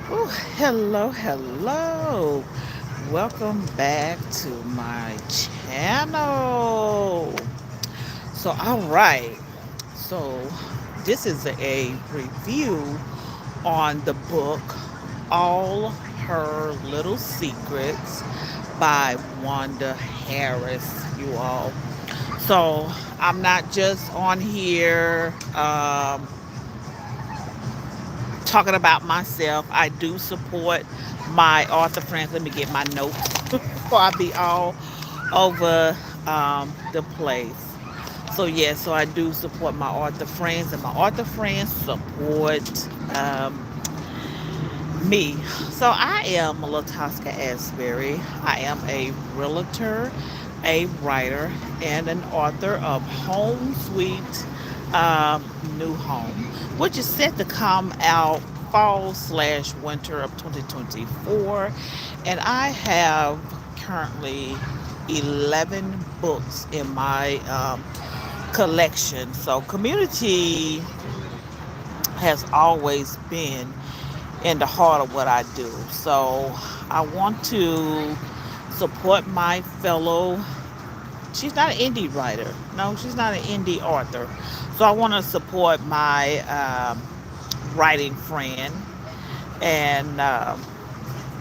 Oh, hello, hello. Welcome back to my channel. All right. So, this is a review on the book All Her Little Secrets by Wanda Harris, you all. So, I'm not just on here talking about myself. I do support my author friends. Let me get my notes before I be all over the place. So I do support my author friends, and my author friends support me. So I am Latosca Asberry. I am a realtor, a writer, and an author of Home Sweet New Home, which is set to come out fall/winter of 2024. And I have currently 11 books in my collection. So community has always been in the heart of what I do. So I want to support my fellow. She's not an indie writer. No, she's not an indie author. So I want to support my writing friend and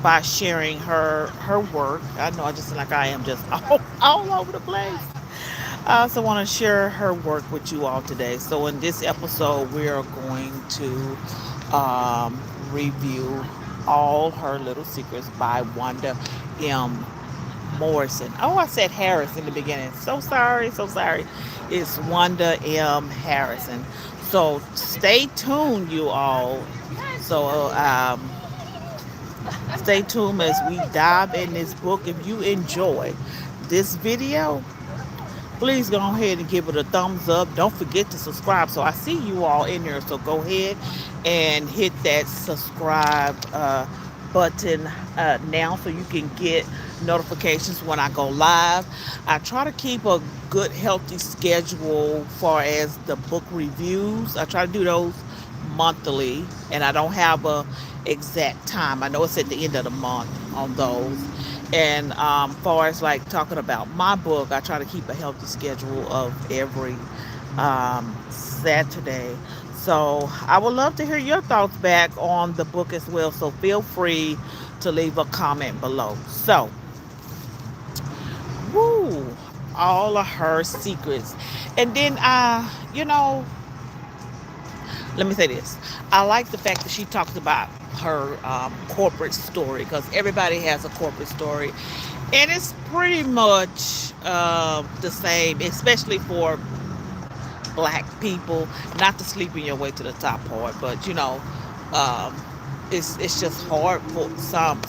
by sharing her work. I know I just seem like I am just all over the place. I also want to share her work with you all today. So in this episode, we are going to review All Her Little Secrets by Wanda M. Morrison. Oh, I said Harris in the beginning. So sorry, so sorry. It's Wanda M. Harrison. So stay tuned, you all. So stay tuned as we dive in this book. If you enjoy this video, please go ahead and give it a thumbs up. Don't forget to subscribe. So I see you all in there. So go ahead and hit that subscribe button now so you can get notifications when I go live. I try to keep a good, healthy schedule far as the book reviews. I try to do those monthly, and I don't have a exact time. I know it's at the end of the month on those. And far as like talking about my book, I try to keep a healthy schedule of every Saturday. So I would love to hear your thoughts back on the book as well. So feel free to leave a comment below. So, woo, all of her secrets. And then, let me say this. I like the fact that she talks about her corporate story because everybody has a corporate story. And it's pretty much the same, especially for black people. Not to sleep in your way to the top part, but um, it's just hard for some.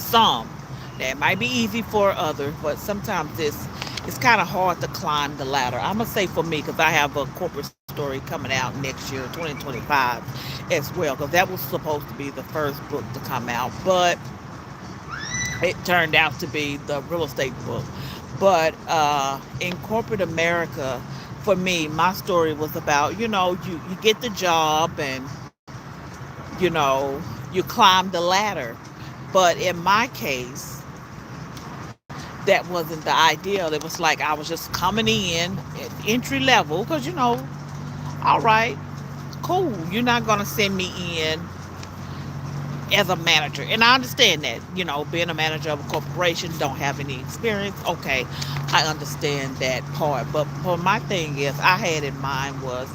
That might be easy for others, but sometimes it's kind of hard to climb the ladder. I'm gonna say for me because I have a corporate story coming out next year, 2025, as well. Because that was supposed to be the first book to come out, but it turned out to be the real estate book. But in corporate America, for me, my story was about you get the job and you climb the ladder. But in my case, that wasn't the ideal. It was like I was just coming in at entry level because all right, cool. You're not gonna send me in as a manager. And I understand that, being a manager of a corporation, don't have any experience. Okay, I understand that part. But my thing is, I had in mind was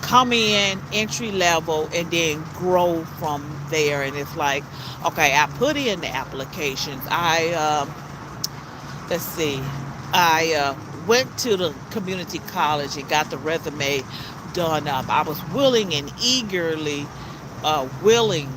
come in entry level and then grow from there. And it's like, okay, I put in the applications. Let's see, I went to the community college and got the resume done up. I was willing and eagerly willing,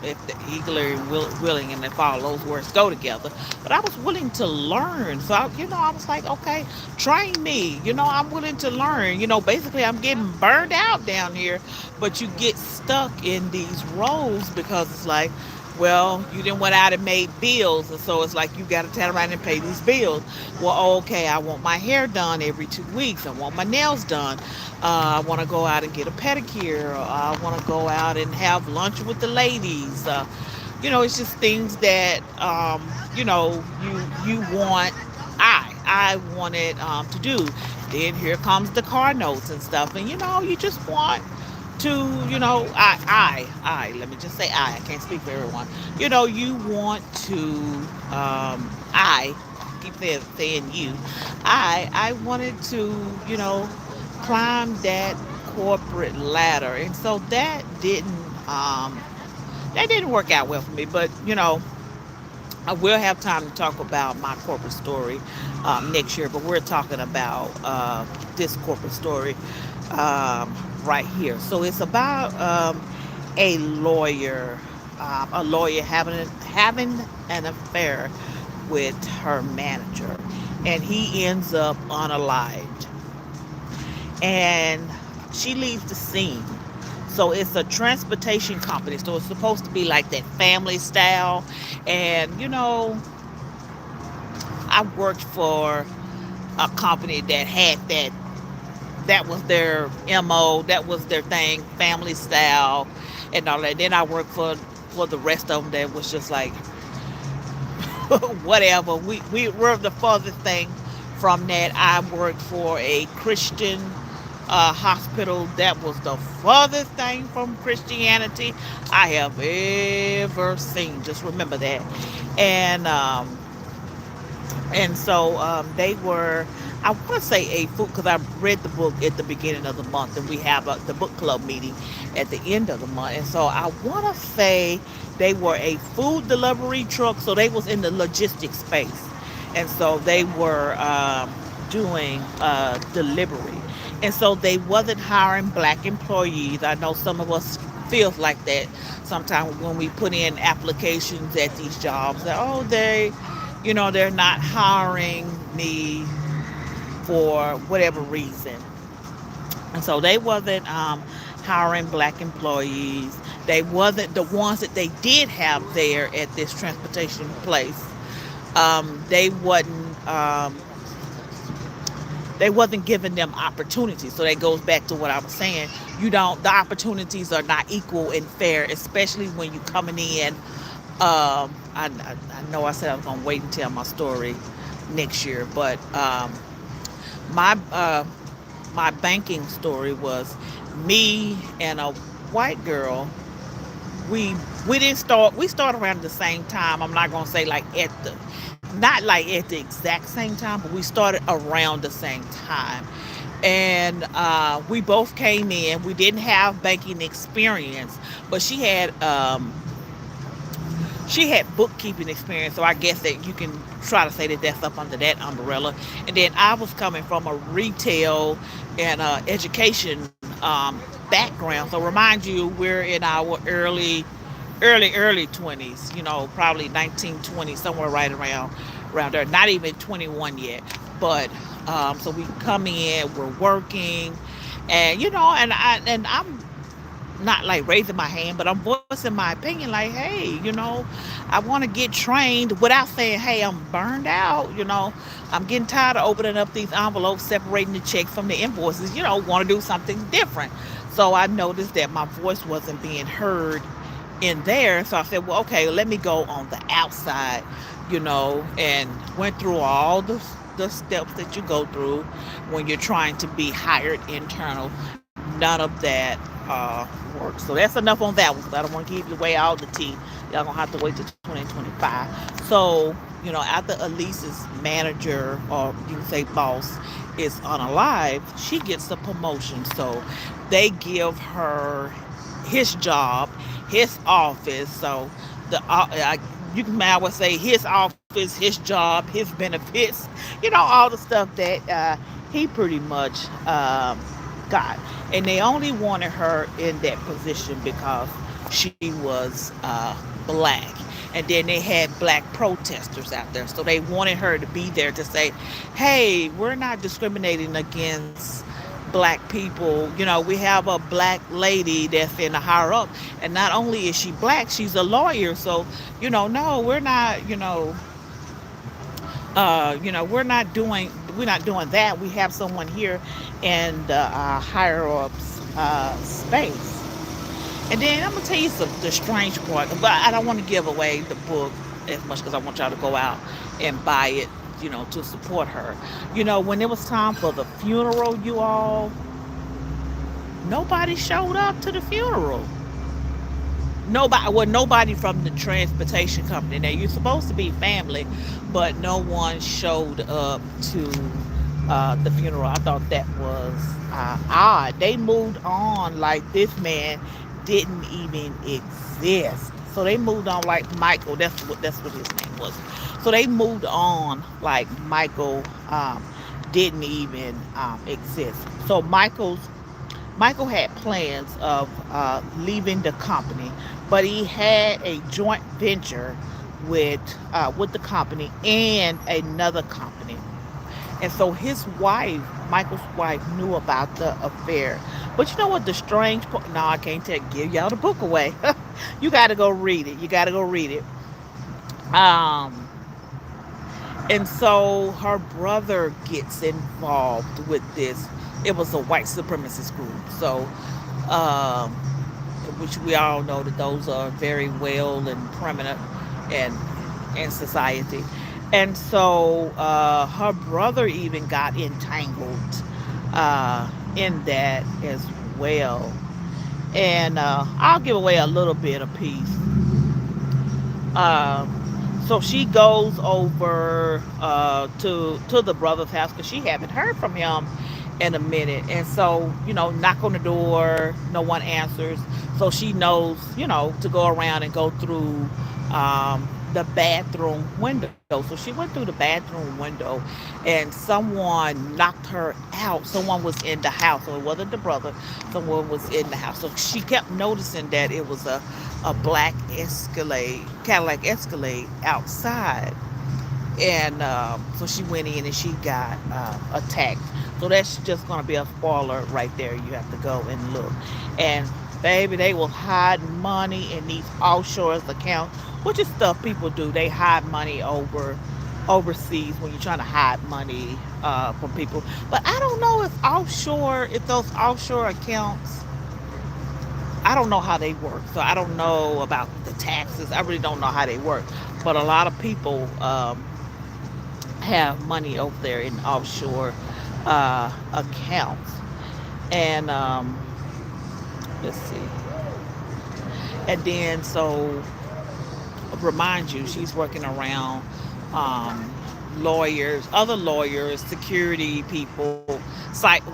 if the eagerly and willing, and if all those words go together. But I was willing to learn. So I was like, okay, train me. I'm willing to learn. Basically, I'm getting burned out down here, but you get stuck in these roles because it's like, well, you didn't went out and made bills, and so it's like you got to turn around and pay these bills. Well, okay, I want my hair done every 2 weeks. I want my nails done. I want to go out and get a pedicure. I want to go out and have lunch with the ladies. It's just things that you want. I wanted to do. Then here comes the car notes and stuff, and you just want to, let me just say I can't speak for everyone. You want to, I keep saying you, I wanted to, climb that corporate ladder, and so um that didn't work out well for me. But I will have time to talk about my corporate story next year, but we're talking about this corporate story right here. So it's about a lawyer, having an affair with her manager, and he ends up unalived, and she leaves the scene. So it's a transportation company. So it's supposed to be like that family style. And I worked for a company that had that. That was their MO. That was their thing, family style, and all that. Then I worked for the rest of them that was just like whatever. We're the furthest thing from that. I worked for a Christian hospital that was the furthest thing from Christianity I have ever seen. Just remember that. And so they were, I want to say a food, because I read the book at the beginning of the month, and we have the book club meeting at the end of the month. And so I want to say they were a food delivery truck, so they was in the logistics space, and so they were doing delivery, and so they wasn't hiring black employees. I know some of us feels like that sometimes when we put in applications at these jobs, that they're not hiring me for whatever reason. And so they wasn't hiring black employees. They wasn't the ones that they did have there at this transportation place. They wasn't giving them opportunities. So that goes back to what I was saying. The opportunities are not equal and fair, especially when you coming in. I know I said I was gonna wait and tell my story next year, but my my banking story was me and a white girl. We didn't start. We started around the same time. I'm not gonna say like not like at the exact same time, but we started around the same time. And we both came in. We didn't have banking experience, but she had bookkeeping experience, so I guess that you can try to say that that's up under that umbrella. And then I was coming from a retail and education background. So remind you, we're in our early 20s, probably 19, 20, somewhere right around there. Not even 21 yet, but so we come in, we're working, and I'm not like raising my hand, but I'm voicing my opinion like, hey, I want to get trained without saying, hey, I'm burned out, I'm getting tired of opening up these envelopes, separating the checks from the invoices, want to do something different. So I noticed that my voice wasn't being heard in there. So I said, well, okay, let me go on the outside, and went through all the steps that you go through when you're trying to be hired internal. None of that works. So that's enough on that one, because I don't want to give you away all the tea. Y'all gonna have to wait till 2025. So after Elise's manager, or you can say boss, is unalive, she gets a promotion. So they give her his job, his office. So you can might well say his office, his job, his benefits, all the stuff that he pretty much got. And they only wanted her in that position because she was black. And then they had black protesters out there. So they wanted her to be there to say, hey, we're not discriminating against black people. We have a black lady that's in the higher up. And not only is she black, she's a lawyer. So, no, we're not, we're not doing that. We have someone here in the higher ups space. And then I'm gonna tell you the strange part, but I don't want to give away the book as much because I want y'all to go out and buy it, to support her. When it was time for the funeral, you all, nobody showed up to the funeral. Nobody from the transportation company. Now you're supposed to be family, but no one showed up to the funeral. I thought that was odd. They moved on like this man didn't even exist. So they moved on like Michael. That's what his name was. So they moved on like Michael didn't even exist. So Michael had plans of leaving the company, but he had a joint venture with the company and another company. And so his wife, Michael's wife, knew about the affair. But you know what the strange part? No, I can't give y'all the book away. You got to go read it. You got to go read it. Um, and so her brother gets involved with this. It was a white supremacist group. So um, which we all know that those are very well and prominent and in society. And so her brother even got entangled in that as well. And I'll give away a little bit of piece. So she goes over to the brother's house because she haven't heard from him in a minute. And so, knock on the door, no one answers. So she knows, to go around and go through the bathroom window. So she went through the bathroom window and someone knocked her out. Someone was in the house. So it wasn't the brother, someone was in the house. So she kept noticing that it was a black Escalade, Cadillac Escalade outside. And so she went in and she got attacked. So that's just going to be a spoiler right there. You have to go and look. And baby, they will hide money in these offshore accounts, which is stuff people do. They hide money overseas when you're trying to hide money from people. But I don't know if those offshore accounts, I don't know how they work. So I don't know about the taxes. I really don't know how they work. But a lot of people have money over there in offshore accounts. And let's see. And then so remind you, she's working around um, lawyers, other lawyers, security people,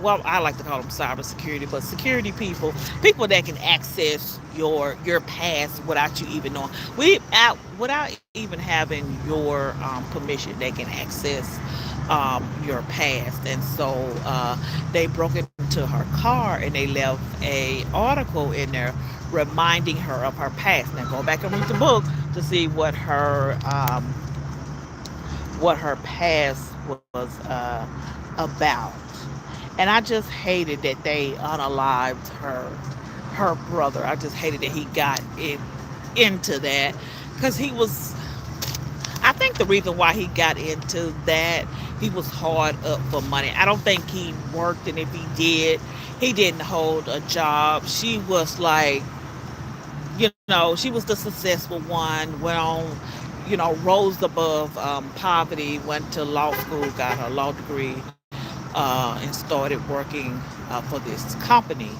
well, I like to call them cyber security, but security people, people that can access your past without you even knowing, without even having your permission, they can access your past. And so they broke into her car and they left a article in there reminding her of her past. Now go back and read the book to see what her past was about. And I just hated that they unalived her brother. I just hated that he got into that because he was. I think the reason why he got into that, he was hard up for money. I don't think he worked, and if he did, he didn't hold a job. She was like, she was the successful one, went on, rose above poverty, went to law school, got her law degree, and started working for this company.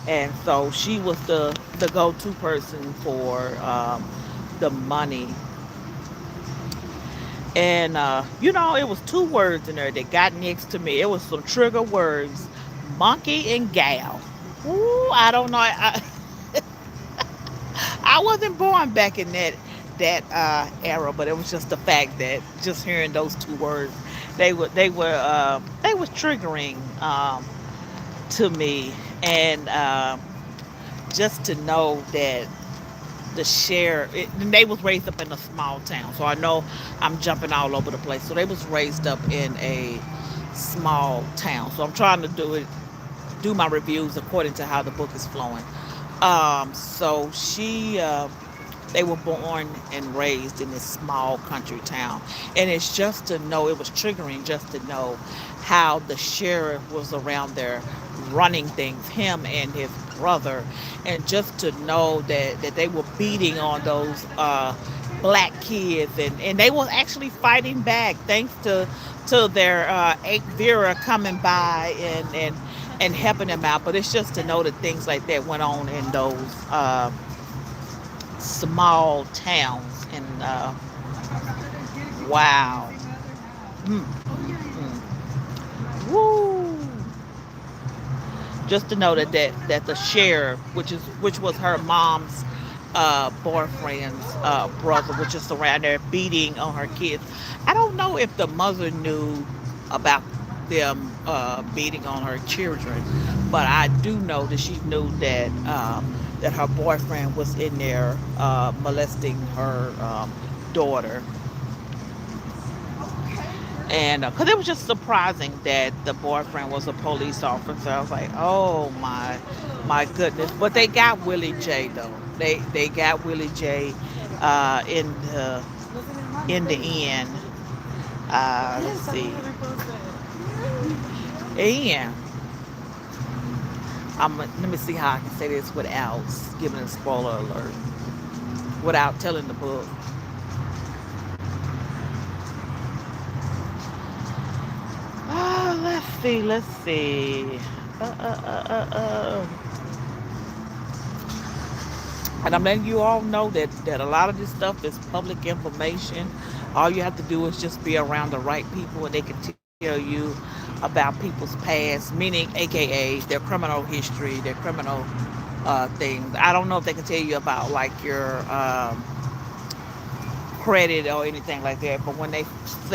And so she was the go-to person for the money. And it was two words in there that got next to me. It was some trigger words: monkey and gal. Ooh, I don't know. I wasn't born back in that era, but it was just the fact that just hearing those two words, they was triggering to me. And just to know that they was raised up in a small town. So I know I'm jumping all over the place. So they was raised up in a small town. So I'm trying to do my reviews according to how the book is flowing. So they were born and raised in this small country town. And it's just to know, it was triggering just to know how the sheriff was around there running things, him and brother, and just to know that they were beating on those black kids, and they were actually fighting back thanks to their Aunt Vera coming by and helping them out. But it's just to know that things like that went on in those small towns. And wow. Mm, woo. Just to know that the sheriff, which was her mom's boyfriend's brother, was just around there beating on her kids. I don't know if the mother knew about them beating on her children, but I do know that she knew that her boyfriend was in there molesting her daughter. And because it was just surprising that the boyfriend was a police officer. I was like, oh my goodness. But they got Willie J though. They got Willie J in the end. Let's see. And let me see how I can say this without giving a spoiler alert, without telling the book. Let's see, let's see. Uh, uh, uh, uh, uh. And I'm letting you all know that a lot of this stuff is public information. All you have to do is just be around the right people, and they can tell you about people's past, meaning, AKA, their criminal history, their criminal things. I don't know if they can tell you about like your credit or anything like that. But when they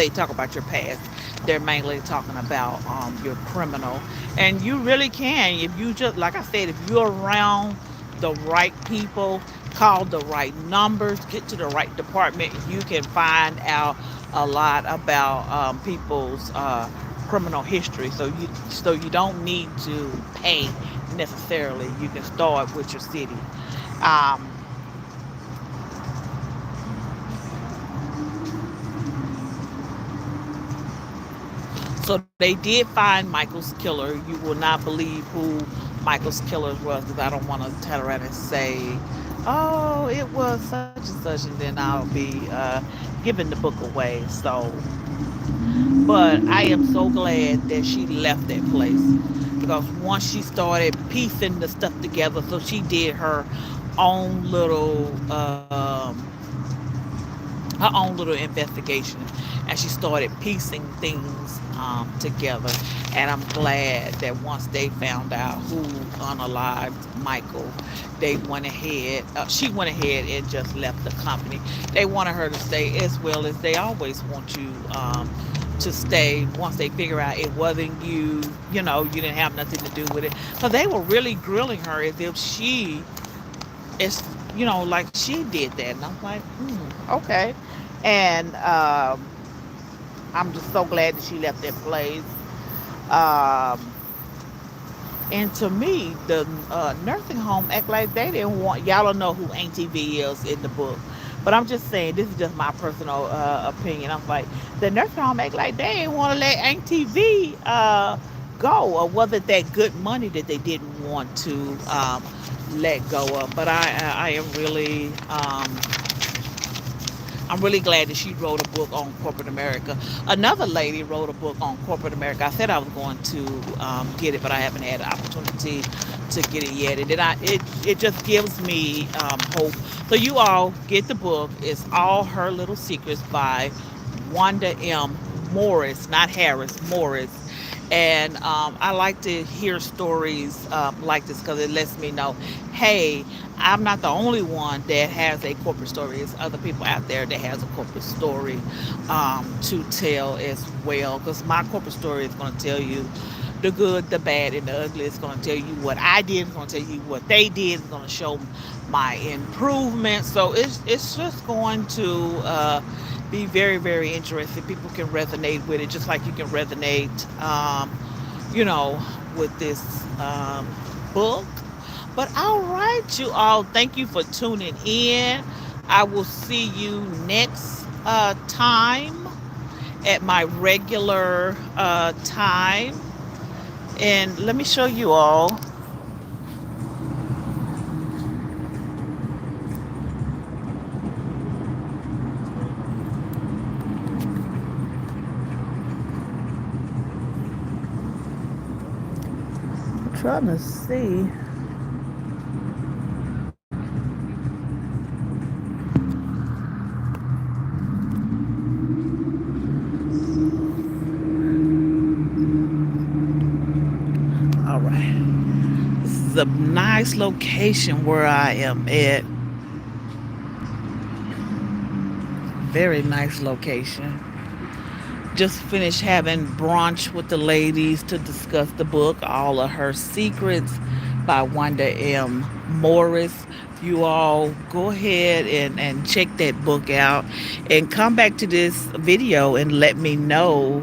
talk about your past, they're mainly talking about your criminal. And you really can, if you just, like I said, if you're around the right people, call the right numbers, get to the right department, you can find out a lot about people's criminal history. So you don't need to pay necessarily. You can start with your city. Um, So they did find Michael's killer. You will not believe who Michael's killer was, because I don't want to turn around and say, "Oh, it was such and such," and then I'll be giving the book away. So, but I am so glad that she left that place, because once she started piecing the stuff together, so she did own little her own little investigation, and she started piecing things together. And I'm glad that once they found out who unalived Michael, they went ahead. She went ahead and just left the company. They wanted her to stay, as well as they always want you to stay once they figure out it wasn't you. You didn't have nothing to do with it. So they were really grilling her as if she is, like she did that. And I'm like, okay. And I'm just so glad that she left that place. Um, and to me, the nursing home act like they didn't want y'all don't know who Auntie V is in the book, but I'm just saying this is just my personal opinion. I'm like, the nursing home act like they didn't want to let Auntie V go, or was it that good money that they didn't want to let go of? But I am really I'm really glad that she wrote a book on corporate America. Another lady wrote a book on corporate America. I said I was going to get it, but I haven't had the opportunity to get it yet. And then it just gives me hope. So you all get the book. It's All Her Little Secrets by Wanda M. Morris, not Harris, Morris. And I like to hear stories like this, because it lets me know, hey, I'm not the only one that has a corporate story. There's other people out there that has a corporate story to tell as well. Because my corporate story is going to tell you the good, the bad, and the ugly. It's going to tell you what I did. It's going to tell you what they did. It's going to show my improvement. So it's just going to be very, very interesting. People can resonate with it, just like you can resonate, you know, with this book. But all right, you all, thank you for tuning in. I will see you next time at my regular time. And let me show you all. Trying to see. All right. This is a nice location where I am at. Very nice location. Just finished having brunch with the ladies to discuss the book, All of Her Secrets by Wanda M. Morris. You all go ahead and check that book out and come back to this video and let me know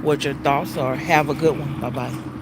what your thoughts are. Have a good one. Bye bye.